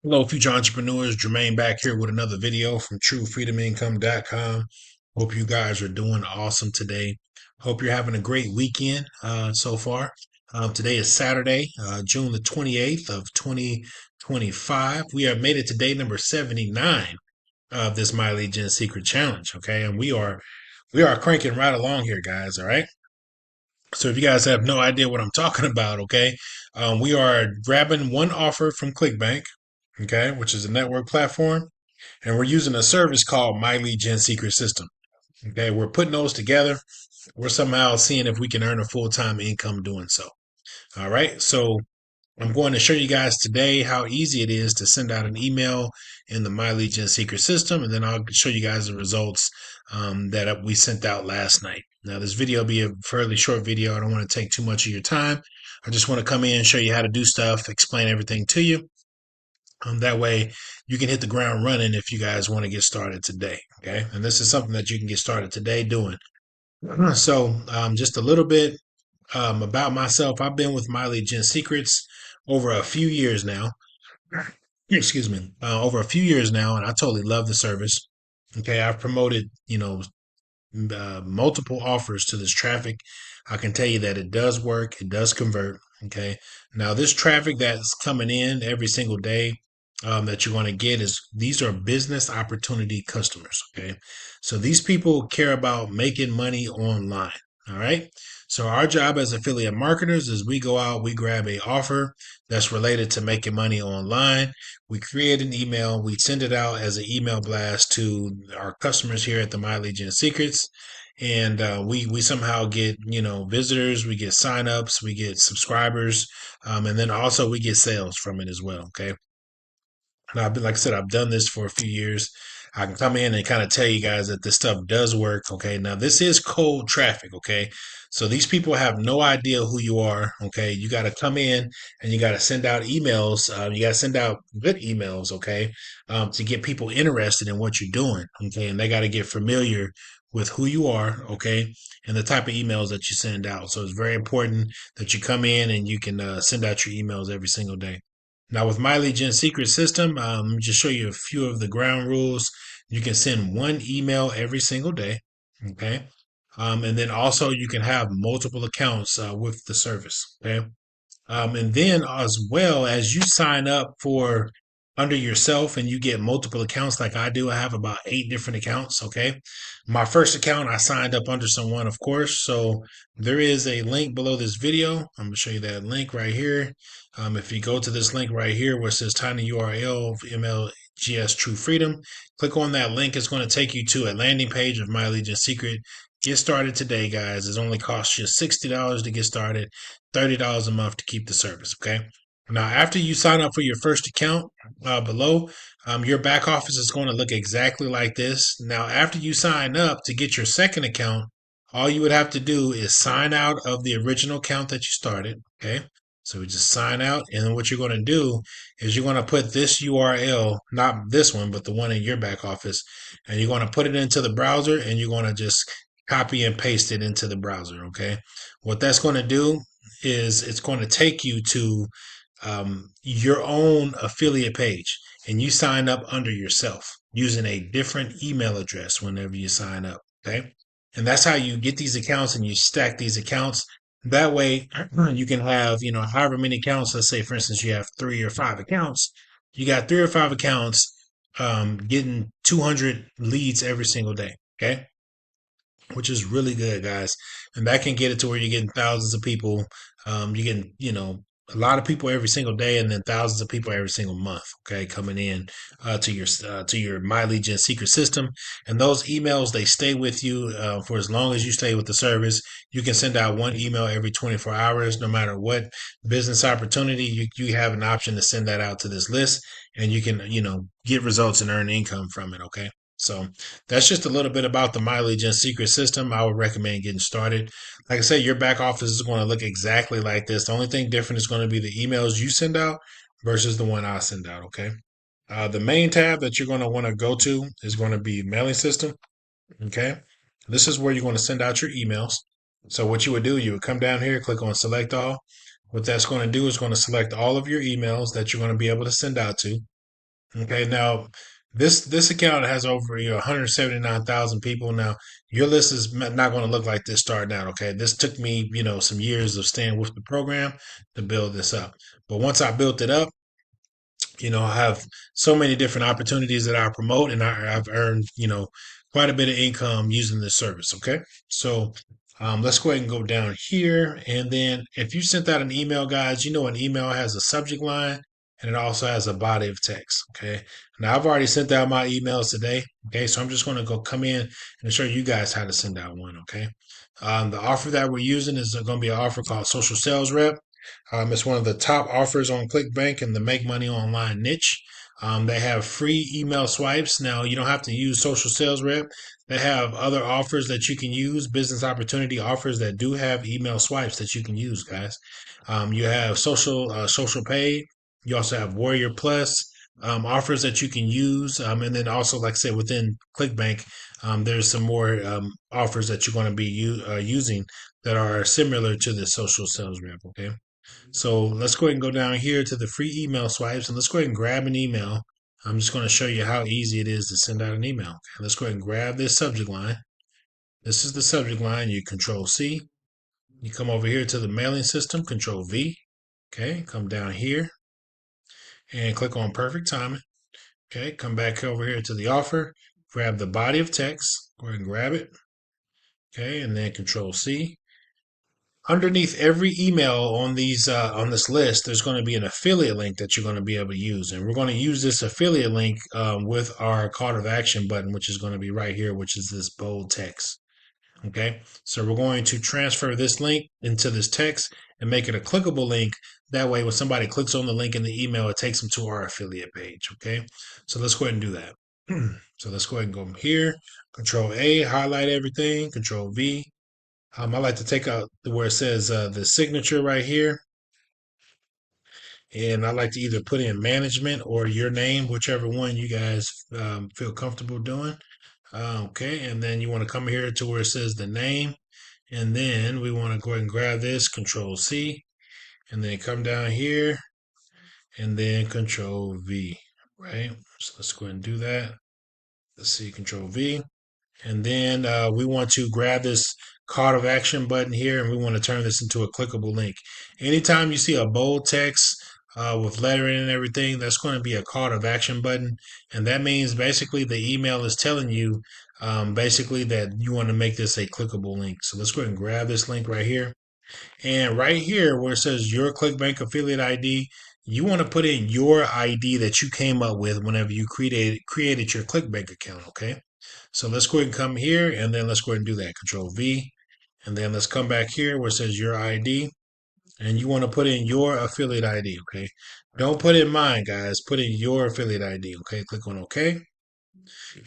Hello, future entrepreneurs. Jermaine back here with another video from TrueFreedomIncome.com. Hope you guys are doing awesome today. Hope you're having a great weekend so far. Today is Saturday, June the 28th of 2025. We have made it to day number 79 of this My Legion Secret Challenge. Okay, and we are cranking right along here, guys. All right. So if you guys have no idea what I'm talking about, okay, we are grabbing one offer from ClickBank, okay, which is a network platform, and we're using a service called My Lead Gen Secret System. Okay, we're putting those together. We're somehow seeing if we can earn a full-time income doing so. All right, so I'm going to show you guys today how easy it is to send out an email in the My Legion secret system, and then I'll show you guys the results that we sent out last night. Now, this video will be a fairly short video. I don't want to take too much of your time. I just want to come in and show you how to do stuff, explain everything to you. That way, you can hit the ground running if you guys want to get started today. Okay, and this is something that you can get started today doing. So, just a little bit about myself. I've been with My Legion Secrets over a few years now. Excuse me, over a few years now, and I totally love the service. Okay, I've promoted, multiple offers to this traffic. I can tell you that it does work. It does convert. Okay. Now, this traffic that's coming in every single day that you're going to get is these are business opportunity customers. Okay. So these people care about making money online. All right. So our job as affiliate marketers is we go out, we grab a offer that's related to making money online. We create an email, we send it out as an email blast to our customers here at the My Legion Secrets, and we somehow get visitors, we get signups, we get subscribers, and then also we get sales from it as well. Okay, and I've been, like I said, I've done this for a few years. I can come in and kind of tell you guys that this stuff does work. Okay. Now, this is cold traffic. Okay. So these people have no idea who you are. Okay. You got to come in and you got to send out emails. You got to send out good emails. Okay. To get people interested in what you're doing. Okay. And they got to get familiar with who you are. Okay. And the type of emails that you send out. So it's very important that you come in and you can send out your emails every single day. Now, with My Legion Secret System, let me just show you a few of the ground rules. You can send one email every single day. Okay. And then also you can have multiple accounts with the service. Okay. And then as well as you sign up for under yourself and you get multiple accounts like I do, I have about 8 different accounts. Okay. My first account, I signed up under someone, of course. So there is a link below this video. I'm going to show you that link right here. If you go to this link right here where it says tiny URL MLGS True Freedom, click on that link. It's going to take you to a landing page of My Legion Secret. Get started today, guys. It only costs you $60 to get started, $30 a month to keep the service. Okay. Now, after you sign up for your first account below, your back office is going to look exactly like this. Now, after you sign up to get your second account, all you would have to do is sign out of the original account that you started. Okay. So we just sign out. And then what you're going to do is you're going to put this URL, not this one, but the one in your back office, and you're going to put it into the browser and you're going to just copy and paste it into the browser. Okay. What that's going to do is it's going to take you to your own affiliate page and you sign up under yourself using a different email address whenever you sign up. Okay. And that's how you get these accounts and you stack these accounts. That way you can have, however many accounts. Let's say, for instance, you have 3 or 5 accounts. You got 3 or 5 accounts getting 200 leads every single day. Okay, which is really good, guys. And that can get it to where you're getting thousands of people. You're getting, a lot of people every single day, and then thousands of people every single month. Okay, coming in to your My Legion secret system, and those emails they stay with you for as long as you stay with the service. You can send out one email every 24 hours, no matter what business opportunity. You have an option to send that out to this list, and you can get results and earn income from it. Okay. So that's just a little bit about the My Legion secret system. I would recommend getting started. Like I said, your back office is going to look exactly like this. The only thing different is going to be the emails you send out versus the one I send out. Okay. The main tab that you're going to want to go to is going to be mailing system. Okay. This is where you're going to send out your emails. So what you would do, you would come down here, click on select all. What that's going to do is going to select all of your emails that you're going to be able to send out to. Okay, now this account has over 179,000 people. Now your list is not going to look like this starting out. Okay, this took me some years of staying with the program to build this up. But once I built it up, I have so many different opportunities that I promote, and I've earned quite a bit of income using this service. Okay, so let's go ahead and go down here, and then if you sent out an email, guys, an email has a subject line and it also has a body of text. Okay, now I've already sent out my emails today. Okay, so I'm just going to go come in and show you guys how to send out one. Okay, the offer that we're using is going to be an offer called Social Sales Rep. It's one of the top offers on ClickBank in the Make Money Online niche. They have free email swipes. Now, you don't have to use Social Sales Rep. They have other offers that you can use, business opportunity offers that do have email swipes that you can use, guys. You have Social Pay. You also have Warrior Plus offers that you can use. And then also, like I said, within ClickBank, there's some more offers that you're going to be using that are similar to the Social Sales Rep. Okay. So let's go ahead and go down here to the free email swipes and let's go ahead and grab an email. I'm just going to show you how easy it is to send out an email. Okay, let's go ahead and grab this subject line. This is the subject line. You Control C. You come over here to the mailing system, Control V. Okay, come down here and click on perfect timing. Okay, come back over here to the offer. Grab the body of text. Go ahead and grab it. Okay, and then Control C. Underneath every email on these on this list, there's going to be an affiliate link that you're going to be able to use, and we're going to use this affiliate link with our call to action button, which is going to be right here, which is this bold text. Okay, so we're going to transfer this link into this text and make it a clickable link. That way, when somebody clicks on the link in the email, it takes them to our affiliate page. Okay, so let's go ahead and do that. So let's go ahead and go here. Control A, highlight everything. Control V. I like to take out where it says the signature right here, and I like to either put in management or your name, whichever one you guys feel comfortable doing. Okay, and then you want to come here to where it says the name, and then we want to go ahead and grab this, Control C, and then come down here, and then Control V, right? So let's go ahead and do that. Let's see, Control V. And then we want to grab this call to action button here and we want to turn this into a clickable link. Anytime you see a bold text with lettering and everything, that's going to be a call to action button. And that means basically the email is telling you basically that you want to make this a clickable link. So let's go ahead and grab this link right here. And right here where it says your ClickBank affiliate ID, you want to put in your ID that you came up with whenever you created your ClickBank account, okay? So let's go ahead and come here and then let's go ahead and do that. Control V. And then let's come back here where it says your ID. And you want to put in your affiliate ID, okay? Don't put in mine, guys. Put in your affiliate ID, okay? Click on OK.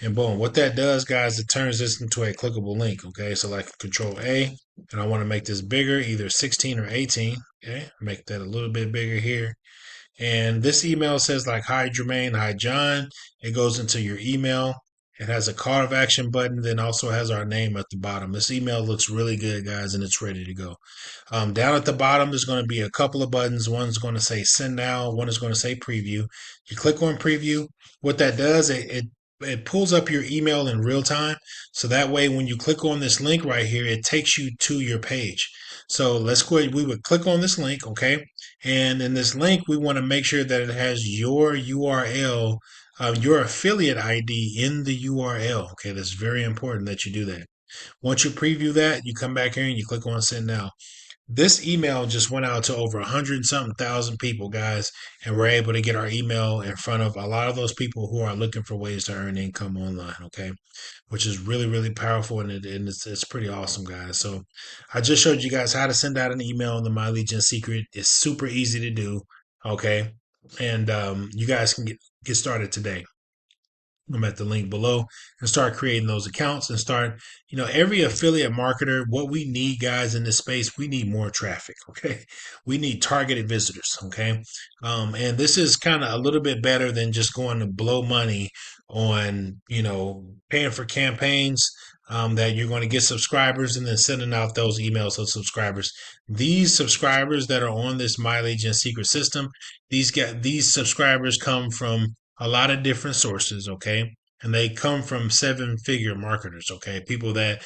And boom, what that does, guys, it turns this into a clickable link, okay? So like Control A, and I want to make this bigger, either 16 or 18, okay? Make that a little bit bigger here. And this email says like, hi, Jermaine, hi, John. It goes into your email. It has a call to action button, then also has our name at the bottom. This email looks really good, guys, and it's ready to go. Down at the bottom, there's going to be a couple of buttons. One's going to say send now. One is going to say preview. You click on preview. What that does, it pulls up your email in real time. So that way, when you click on this link right here, it takes you to your page. So let's go ahead. We would click on this link, okay? And in this link, we want to make sure that it has your URL, your affiliate ID in the URL. Okay, that's very important that you do that. Once you preview that, you come back here and you click on send now. This email just went out to over 100 something thousand people, guys, and we're able to get our email in front of a lot of those people who are looking for ways to earn income online, okay? Which is really, really powerful and it's pretty awesome, guys. So I just showed you guys how to send out an email in the My Legion Secret. It's super easy to do, okay? And you guys can get started today. I'm at the link below and start creating those accounts and start, every affiliate marketer, what we need, guys, in this space, we need more traffic. Okay. We need targeted visitors. Okay. And this is kind of a little bit better than just going to blow money on, paying for campaigns. That you're going to get subscribers and then sending out those emails to subscribers. These subscribers that are on this My Legion secret system, these subscribers come from a lot of different sources, okay? And they come from seven-figure marketers, okay? People that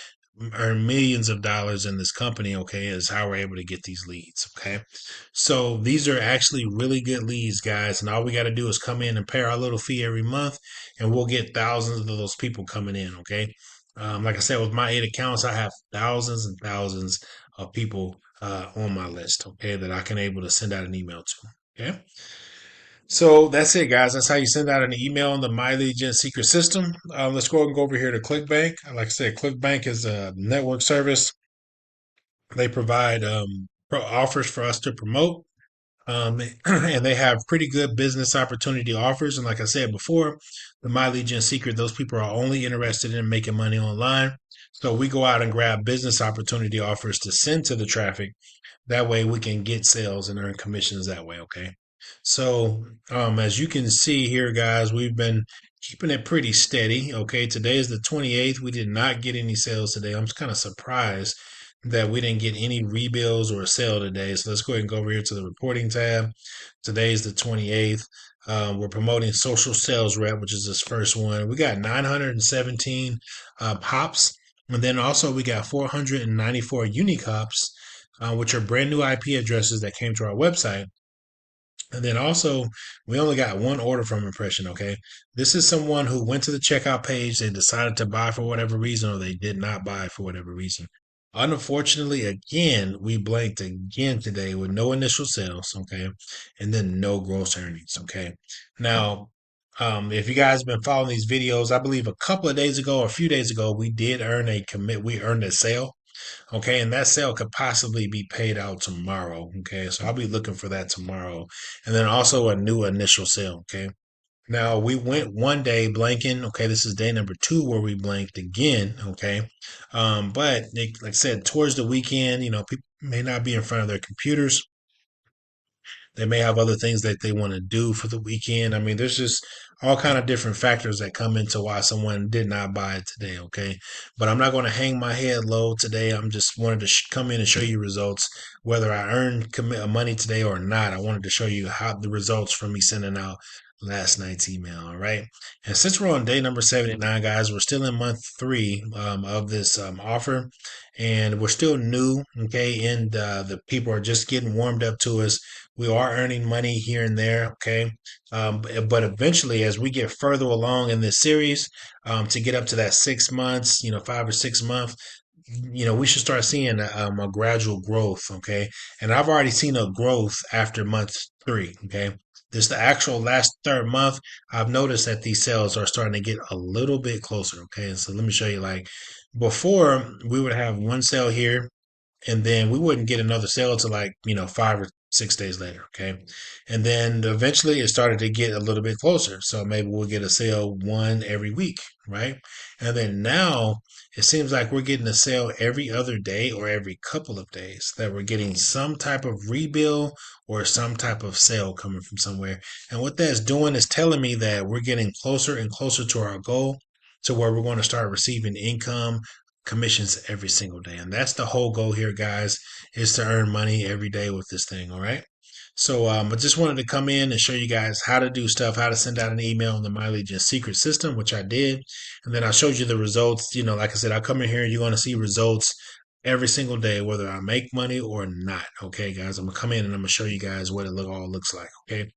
earn millions of dollars in this company, okay, is how we're able to get these leads, okay? So these are actually really good leads, guys, and all we got to do is come in and pay our little fee every month, and we'll get thousands of those people coming in, okay? Like I said, with my 8 accounts, I have thousands and thousands of people on my list, okay, that I can able to send out an email to, okay? So that's it, guys. That's how you send out an email in the My Lead Gen secret system. Let's go and go over here to ClickBank. Like I said, ClickBank is a network service. They provide offers for us to promote. And they have pretty good business opportunity offers. And like I said before, the My Lead Gen secret, those people are only interested in making money online. So we go out and grab business opportunity offers to send to the traffic. That way we can get sales and earn commissions that way. Okay. So, as you can see here, guys, we've been keeping it pretty steady. Okay. Today is the 28th. We did not get any sales today. I'm just kind of surprised that we didn't get any rebills or a sale today. So let's go ahead and go over here to the reporting tab. Today is the 28th. We're promoting social sales rep, which is this first one. We got 917 hops. And then also we got 494 unique hops, which are brand new IP addresses that came to our website. And then also, we only got one order from impression. Okay. This is someone who went to the checkout page. They decided to buy for whatever reason, or they did not buy for whatever reason. Unfortunately, again, we blanked again today with no initial sales. Okay. And then no gross earnings. Okay. Now, if you guys have been following these videos, I believe a couple of days ago or a few days ago, we did earn a commit. We earned a sale. Okay, and that sale could possibly be paid out tomorrow. Okay, so I'll be looking for that tomorrow. And then also a new initial sale. Okay, now we went one day blanking. Okay, this is day number two where we blanked again. Okay, but like I said, towards the weekend, people may not be in front of their computers. They may have other things that they want to do for the weekend. I mean, there's just all kind of different factors that come into why someone did not buy it today. Okay, but I'm not going to hang my head low today. I'm just wanted to come in and show you results, whether I earned money today or not. I wanted to show you how the results from me sending out last night's email. All right, and since we're on day number 79, guys, we're still in month three of this offer, and we're still new. Okay, and the people are just getting warmed up to us. We are earning money here and there, okay? But eventually, as we get further along in this series, to get up to that 6 months, 5 or 6 months, we should start seeing a gradual growth, okay? And I've already seen a growth after month three, okay? This the actual last third month. I've noticed that these sales are starting to get a little bit closer, okay? So let me show you. Like before, we would have one sale here, and then we wouldn't get another sale till like 5 or 6 days later. Okay, and then eventually it started to get a little bit closer, so maybe we'll get a sale one every week, right? And then now it seems like we're getting a sale every other day or every couple of days, that we're getting some type of rebill or some type of sale coming from somewhere. And what that's doing is telling me that we're getting closer and closer to our goal, to where we're going to start receiving income commissions every single day. And that's the whole goal here, guys, is to earn money every day with this thing. All right. So I just wanted to come in and show you guys how to do stuff, how to send out an email in the My Lead Gen secret system, which I did. And then I showed you the results. Like I said, I come in here, you're going to see results every single day, whether I make money or not. Okay, guys, I'm going to come in and I'm going to show you guys what it all looks like. Okay.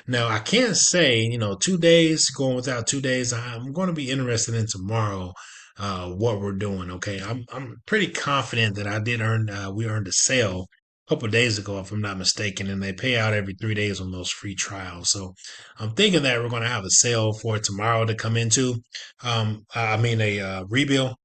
Now, I can't say, 2 days, going without 2 days. I'm going to be interested in tomorrow what we're doing. Okay, I'm pretty confident that I did earn. We earned a sale a couple of days ago, if I'm not mistaken, and they pay out every 3 days on those free trials. So I'm thinking that we're going to have a sale for tomorrow to come into. I mean a rebill,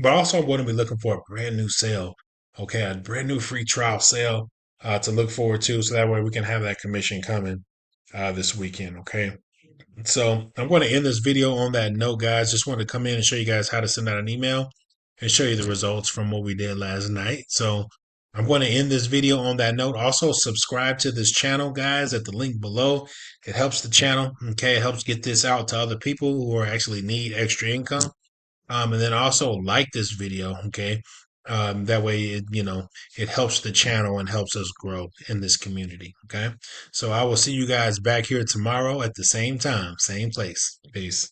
but also I'm going to be looking for a brand new sale. Okay, a brand new free trial sale to look forward to, so that way we can have that commission coming this weekend. Okay. So I'm going to end this video on that note, guys. Just wanted to come in and show you guys how to send out an email and show you the results from what we did last night. So I'm going to end this video on that note. Also, subscribe to this channel, guys, at the link below. It helps the channel. Okay, it helps get this out to other people who are actually need extra income. And then also like this video. Okay, That way, it helps the channel and helps us grow in this community. Okay. So I will see you guys back here tomorrow at the same time, same place. Peace.